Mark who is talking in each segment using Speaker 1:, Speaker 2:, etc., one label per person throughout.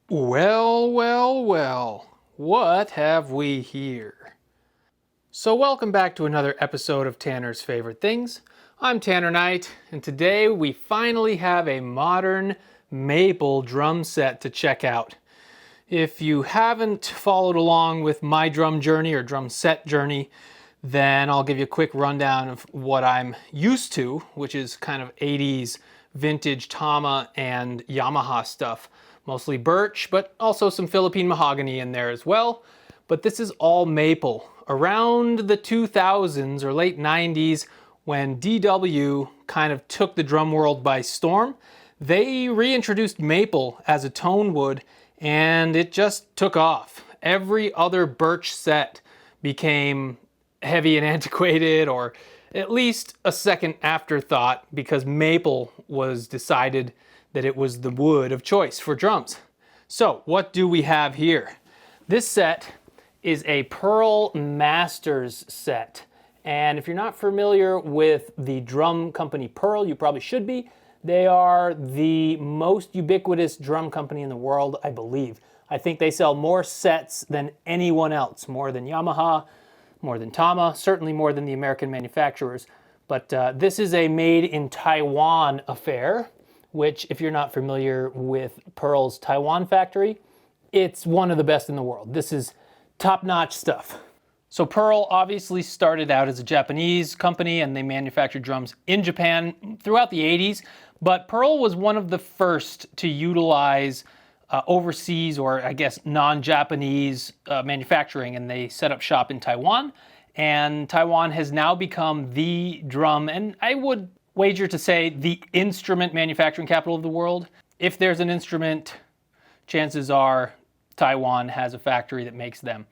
Speaker 1: Well, well, well, what have we here? So welcome back to another episode of Tanner's Favorite Things. I'm Tanner Knight, and today we finally have a modern maple drum set to check out. If you haven't followed along with my drum journey or drum set journey, then I'll give you a quick rundown of what I'm used to, which is kind of 80s vintage Tama and Yamaha stuff. Mostly birch, but also some Philippine mahogany in there as well. But this is all maple. Around the 2000s or late 90s, when DW kind of took the drum world by storm, they reintroduced maple as a tone wood, and it just took off. Every other birch set became heavy and antiquated, or at least a second afterthought, because maple was decided that it was the wood of choice for drums. So what do we have here? This set is a Pearl Masters set. And if you're not familiar with the drum company Pearl, you probably should be. They are the most ubiquitous drum company in the world, I believe. I think they sell more sets than anyone else, more than Yamaha, more than Tama, certainly more than the American manufacturers. But this is a made in Taiwan affair, which, if you're not familiar with Pearl's Taiwan factory, it's one of the best in the world. This is top-notch stuff. So Pearl obviously started out as a Japanese company, and they manufactured drums in Japan throughout the 80s, but Pearl was one of the first to utilize overseas, or I guess non-Japanese manufacturing, and they set up shop in Taiwan. And Taiwan has now become the drum, and I would wager to say the instrument manufacturing capital of the world. If there's an instrument, chances are Taiwan has a factory that makes them.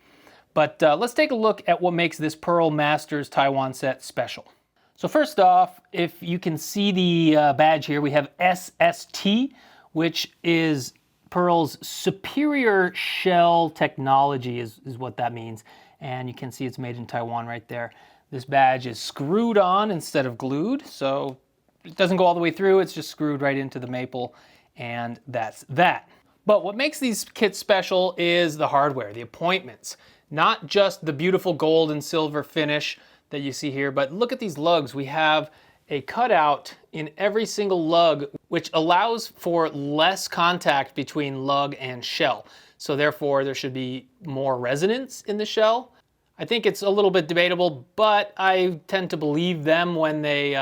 Speaker 1: But let's take a look at what makes this Pearl Masters Taiwan set special. So first off, if you can see the badge here, we have SST, which is Pearl's superior shell technology is what that means. And you can see it's made in Taiwan right there. This badge is screwed on instead of glued, so it doesn't go all the way through, it's just screwed right into the maple, and that's that. But what makes these kits special is the hardware, the appointments. Not just the beautiful gold and silver finish that you see here, but look at these lugs. We have a cutout in every single lug, which allows for less contact between lug and shell. So therefore, there should be more resonance in the shell. I think it's a little bit debatable, but I tend to believe them when they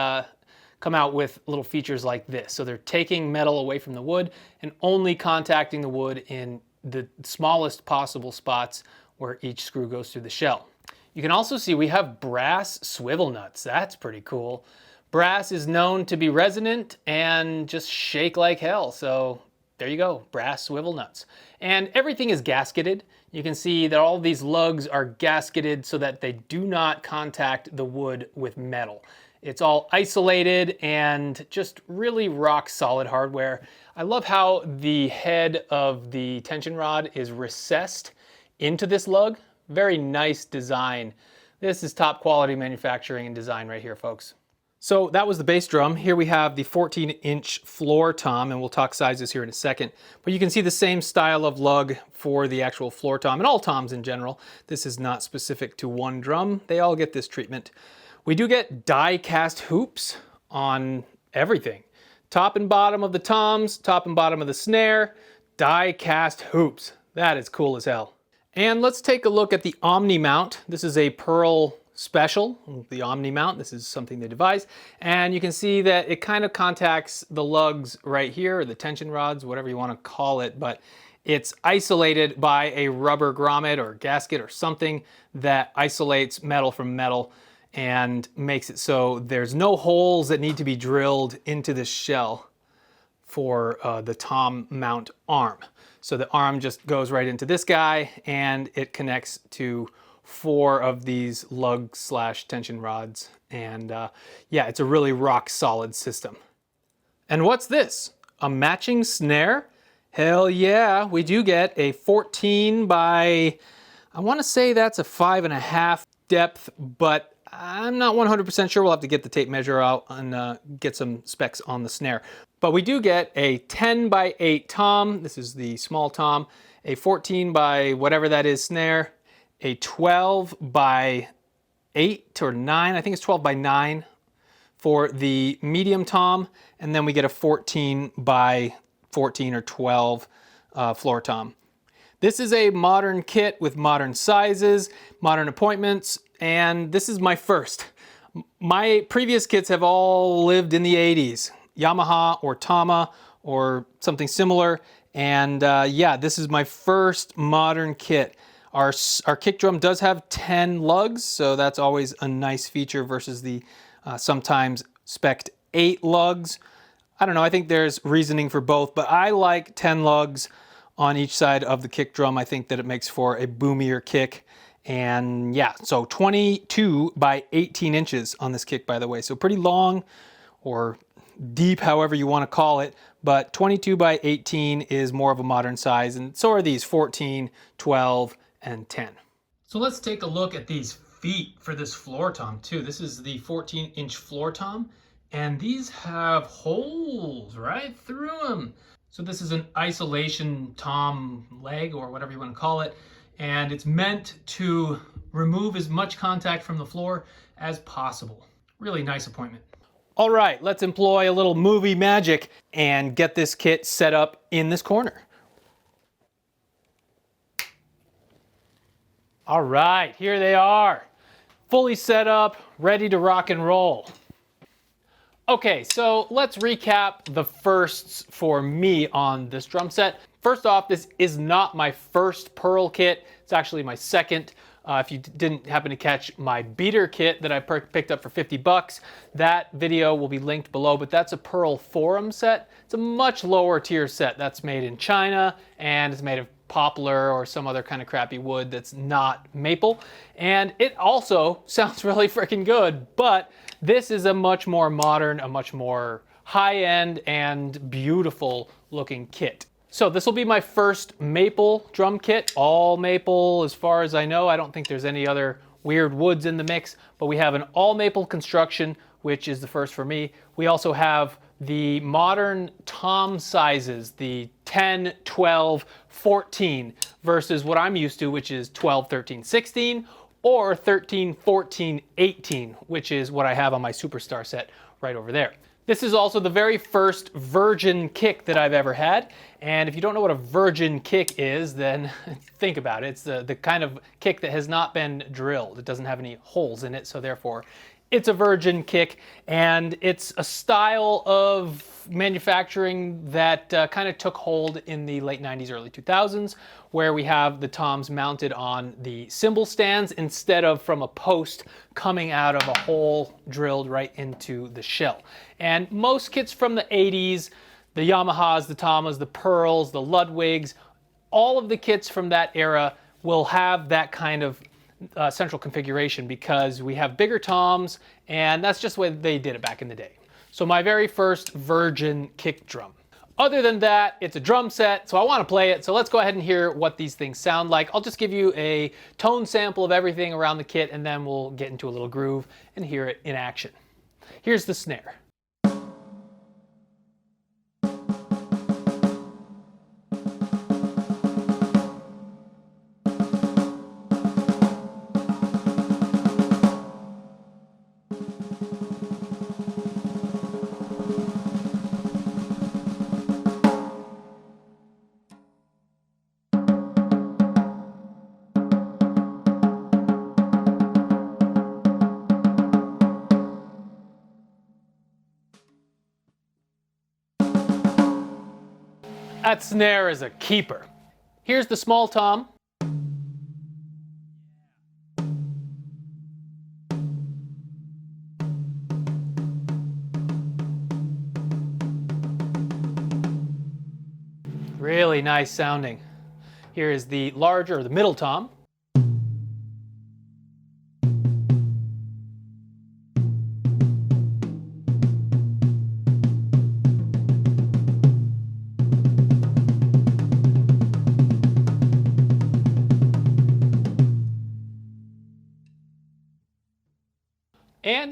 Speaker 1: come out with little features like this. So they're taking metal away from the wood and only contacting the wood in the smallest possible spots where each screw goes through the shell. You can also see we have brass swivel nuts. That's pretty cool. Brass is known to be resonant and just shake like hell. So there you go, brass swivel nuts. And everything is gasketed. You can see that all these lugs are gasketed so that they do not contact the wood with metal. It's all isolated and just really rock solid hardware. I love how the head of the tension rod is recessed into this lug. Very nice design. This is top quality manufacturing and design right here, folks. So that was the bass drum. Here we have the 14-inch floor tom, and we'll talk sizes here in a second. But you can see the same style of lug for the actual floor tom, and all toms in general. This is not specific to one drum. They all get this treatment. We do get die-cast hoops on everything. Top and bottom of the toms, top and bottom of the snare, die-cast hoops. That is cool as hell. And let's take a look at the Omni mount. This is a Pearl special, the Omni mount. This is something they devised. And you can see that it kind of contacts the lugs right here, or the tension rods, whatever you want to call it, but it's isolated by a rubber grommet or gasket or something that isolates metal from metal and makes it so there's no holes that need to be drilled into the shell for the tom mount arm. So the arm just goes right into this guy, and it connects to 4 of these lug / tension rods. And yeah, it's a really rock solid system. And what's this? A matching snare? Hell yeah, we do get a 14 by, I want to say that's a 5.5 depth, but I'm not 100% sure. We'll have to get the tape measure out and get some specs on the snare. But we do get a 10 by 8 tom. This is the small tom. A 14 by whatever that is snare. A 12 by 8 or 9. I think it's 12 by 9 for the medium tom. And then we get a 14 by 14 or 12 floor tom. This is a modern kit with modern sizes, modern appointments, and this is my first. My previous kits have all lived in the 80s, Yamaha or Tama or something similar, and yeah, this is my first modern kit. Our kick drum does have 10 lugs, so that's always a nice feature versus the sometimes spec'd 8 lugs. I don't know, I think there's reasoning for both, but I like 10 lugs on each side of the kick drum. I think that it makes for a boomier kick. And yeah, so 22 by 18 inches on this kick, by the way. So pretty long or deep, however you want to call it. But 22 by 18 is more of a modern size. And so are these 14, 12, and 10. So let's take a look at these feet for this floor tom too. This is the 14-inch floor tom. And these have holes right through them. So this is an isolation tom leg or whatever you want to call it. And it's meant to remove as much contact from the floor as possible. Really nice appointment. All right, let's employ a little movie magic and get this kit set up in this corner. All right, here they are. Fully set up, ready to rock and roll. Okay, so let's recap the firsts for me on this drum set. First off, this is not my first Pearl kit. It's actually my second. If you didn't happen to catch my beater kit that I picked up for 50 bucks, that video will be linked below, but that's a Pearl Forum set. It's a much lower tier set. That's made in China and it's made of poplar or some other kind of crappy wood that's not maple. And it also sounds really freaking good, but this is a much more modern, a much more high-end and beautiful looking kit. So this will be my first maple drum kit, all maple as far as I know. I don't think there's any other weird woods in the mix, but we have an all maple construction, which is the first for me. We also have the modern tom sizes, the 10, 12, 14 versus what I'm used to, which is 12, 13, 16, or 13, 14, 18, which is what I have on my Superstar set right over there. This is also the very first virgin kick that I've ever had. And if you don't know what a virgin kick is, then think about it. It's the kind of kick that has not been drilled. It doesn't have any holes in it, so therefore it's a virgin kick. And it's a style of manufacturing that kind of took hold in the late 90s, early 2000s, where we have the toms mounted on the cymbal stands instead of from a post coming out of a hole drilled right into the shell. And most kits from the 80s, the Yamahas, the Tamas, the Pearls, the Ludwigs, all of the kits from that era will have that kind of central configuration because we have bigger toms, and that's just the way they did it back in the day. So my very first virgin kick drum. Other than that, it's a drum set, so I want to play it. So let's go ahead and hear what these things sound like. I'll just give you a tone sample of everything around the kit, and then we'll get into a little groove and hear it in action. Here's the snare. That snare is a keeper. Here's the small tom. Really nice sounding. Here is the larger, or the middle tom.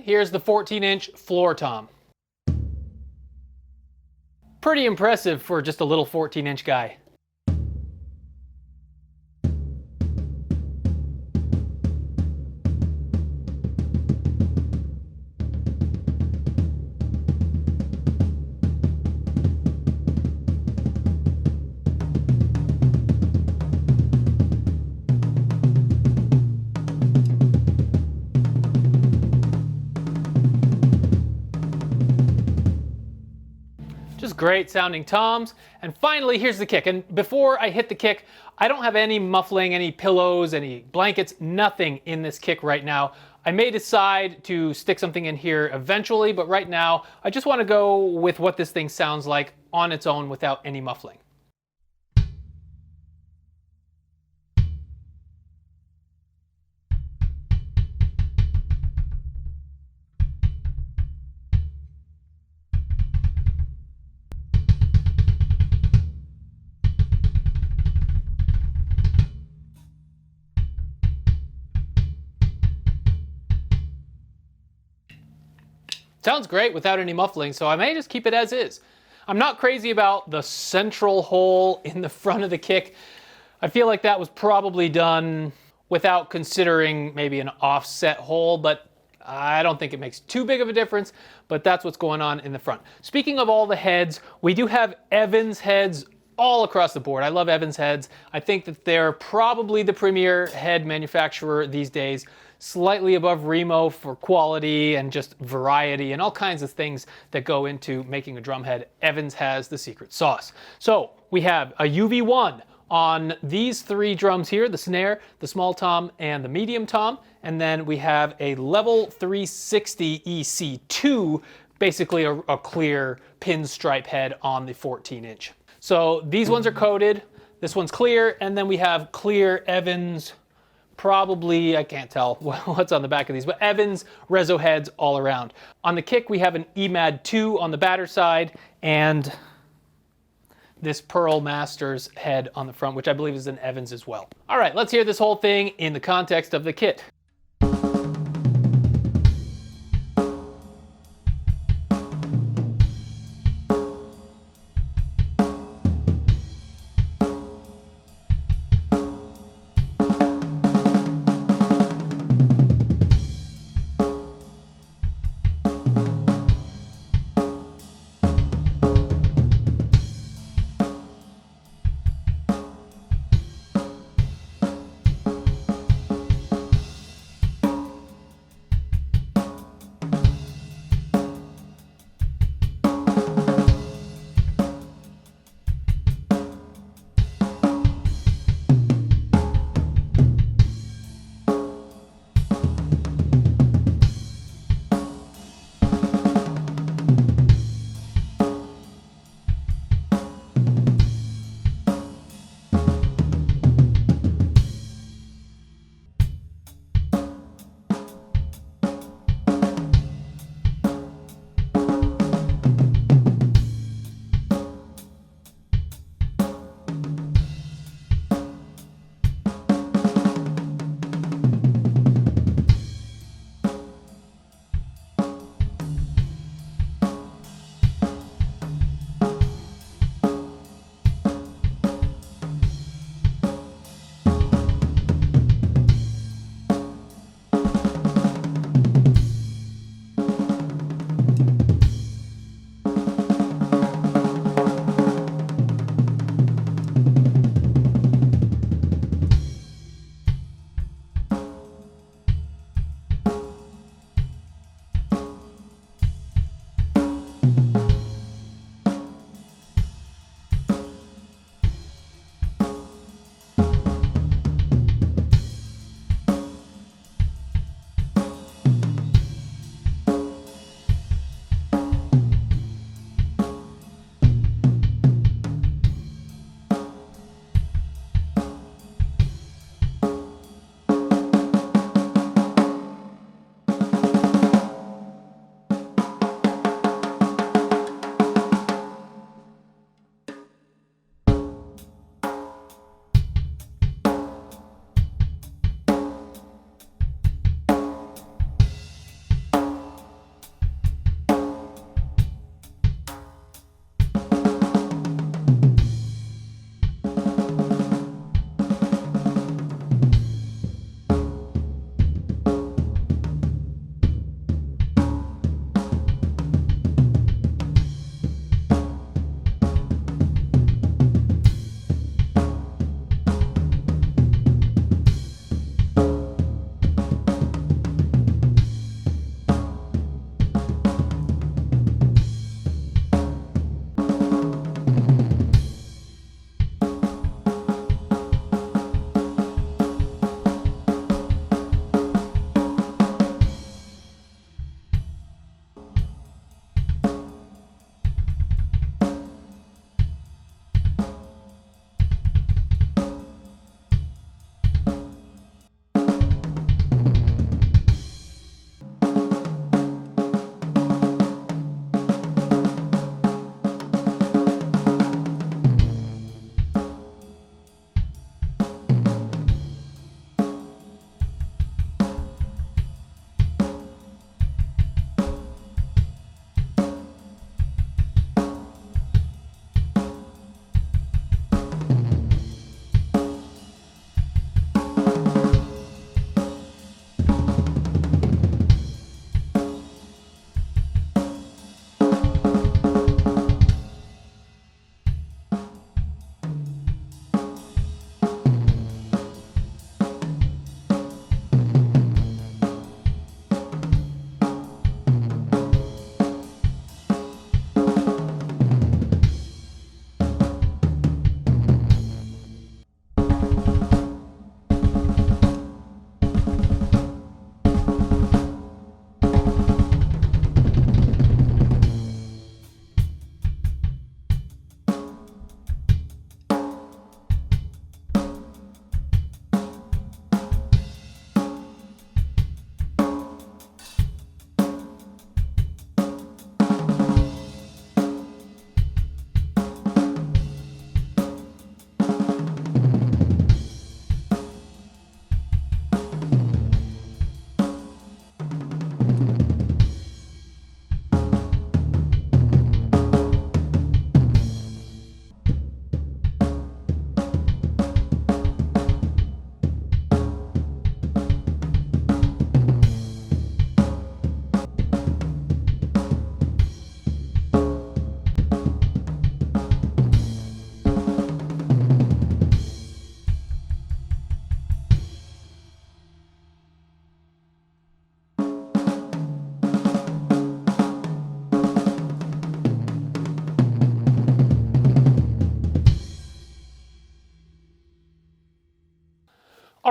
Speaker 1: then here's the 14-inch floor tom. Pretty impressive for just a little 14-inch guy. Just great sounding toms. And finally, here's the kick. And before I hit the kick, I don't have any muffling, any pillows, any blankets, nothing in this kick right now. I may decide to stick something in here eventually, but right now, I just want to go with what this thing sounds like on its own without any muffling. Sounds great without any muffling, so I may just keep it as is. I'm not crazy about the central hole in the front of the kick. I feel like that was probably done without considering maybe an offset hole, but I don't think it makes too big of a difference, but that's what's going on in the front. Speaking of all the heads, we do have Evans heads all across the board. I love Evans heads. I think that they're probably the premier head manufacturer these days. Slightly above Remo for quality and just variety and all kinds of things that go into making a drum head. Evans has the secret sauce. So we have a UV1 on these three drums here, the snare, the small tom, and the medium tom. And then we have a level 360 EC2, basically a clear pinstripe head on the 14-inch. So these ones are coated, this one's clear, and then we have clear Evans, probably, I can't tell what's on the back of these, but Evans Reso heads all around. On the kick, we have an EMAD 2 on the batter side, and this Pearl Masters head on the front, which I believe is an Evans as well. All right, let's hear this whole thing in the context of the kit.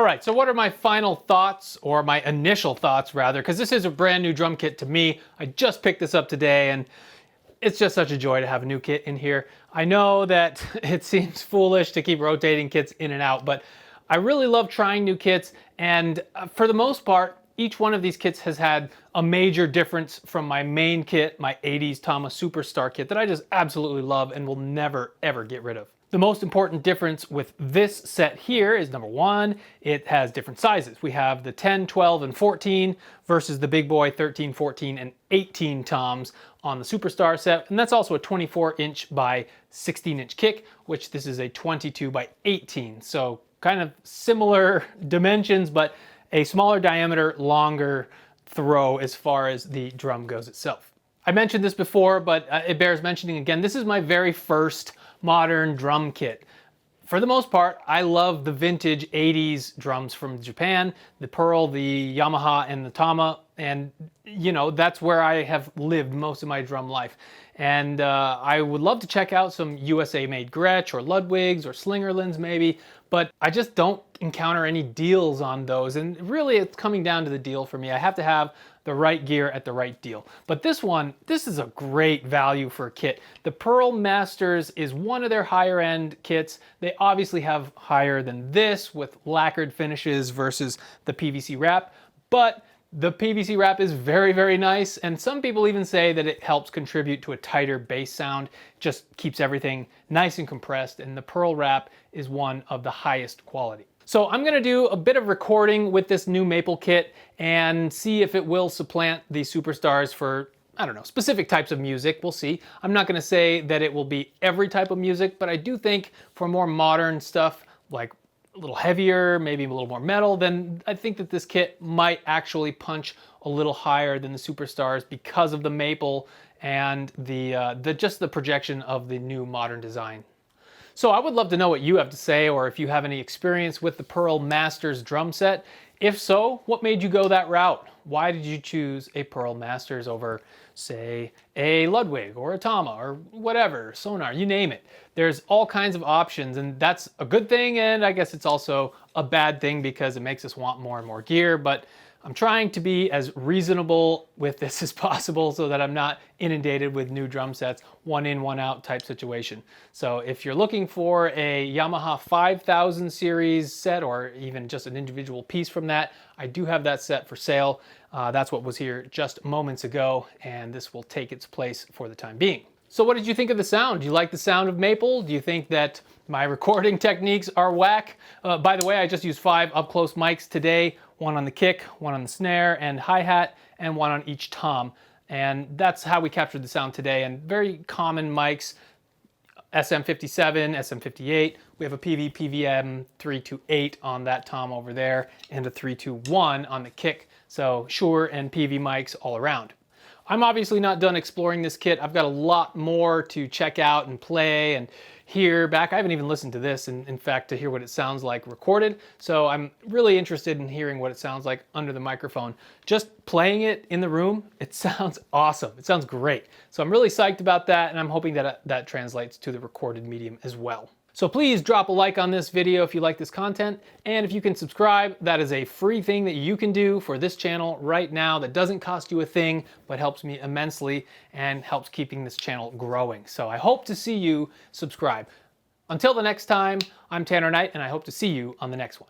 Speaker 1: right, so what are my final thoughts, or my initial thoughts rather, because this is a brand new drum kit to me. I just picked this up today, and it's just such a joy to have a new kit in here. I know that it seems foolish to keep rotating kits in and out, but I really love trying new kits, and for the most part, each one of these kits has had a major difference from my main kit, my 80s Tama Superstar kit that I just absolutely love and will never ever get rid of. The most important difference with this set here is, number one, it has different sizes. We have the 10, 12, and 14 versus the big boy 13, 14, and 18 toms on the Superstar set. And that's also a 24-inch by 16-inch kick, which this is a 22 by 18. So kind of similar dimensions, but a smaller diameter, longer throw as far as the drum goes itself. I mentioned this before, but it bears mentioning again. This is my very first modern drum kit. For the most part, I love the vintage 80s drums from Japan, the Pearl, the Yamaha, and the Tama, and you know, that's where I have lived most of my drum life. And I would love to check out some USA-made Gretsch or Ludwigs or Slingerlands maybe, but I just don't encounter any deals on those. And really it's coming down to the deal for me. I have to have the right gear at the right deal. But this one, this is a great value for a kit. The Pearl Masters is one of their higher end kits. They obviously have higher than this with lacquered finishes versus the PVC wrap, but the PVC wrap is very, very nice, and some people even say that it helps contribute to a tighter bass sound, just keeps everything nice and compressed, and the Pearl wrap is one of the highest quality. So I'm gonna do a bit of recording with this new Maple kit and see if it will supplant the Superstars for, I don't know, specific types of music. We'll see. I'm not gonna say that it will be every type of music, but I do think for more modern stuff, like a little heavier, maybe a little more metal, then I think that this kit might actually punch a little higher than the Superstars because of the Maple and just the projection of the new modern design. So I would love to know what you have to say, or if you have any experience with the Pearl Masters drum set. If so, what made you go that route? Why did you choose a Pearl Masters over, say, a Ludwig or a Tama or whatever, Sonar, you name it. There's all kinds of options, and that's a good thing, and I guess it's also a bad thing because it makes us want more and more gear, but I'm trying to be as reasonable with this as possible so that I'm not inundated with new drum sets, one in, one out type situation. So if you're looking for a Yamaha 5000 series set, or even just an individual piece from that, I do have that set for sale. That's what was here just moments ago, and this will take its place for the time being. So what did you think of the sound? Do you like the sound of Maple? Do you think that my recording techniques are whack? By the way, I just used 5 up-close mics today, one on the kick, one on the snare and hi-hat, and one on each tom. And that's how we captured the sound today, and very common mics, SM57, SM58. We have a PV PVM 328 on that tom over there, and a 321 on the kick. So Shure and PV mics all around. I'm obviously not done exploring this kit. I've got a lot more to check out and play and hear back. I haven't even listened to this, in fact, to hear what it sounds like recorded. So I'm really interested in hearing what it sounds like under the microphone. Just playing it in the room, it sounds awesome. It sounds great. So I'm really psyched about that, and I'm hoping that that translates to the recorded medium as well. So please drop a like on this video if you like this content, and if you can subscribe, that is a free thing that you can do for this channel right now that doesn't cost you a thing, but helps me immensely and helps keeping this channel growing. So I hope to see you subscribe. Until the next time, I'm Tanner Knight, and I hope to see you on the next one.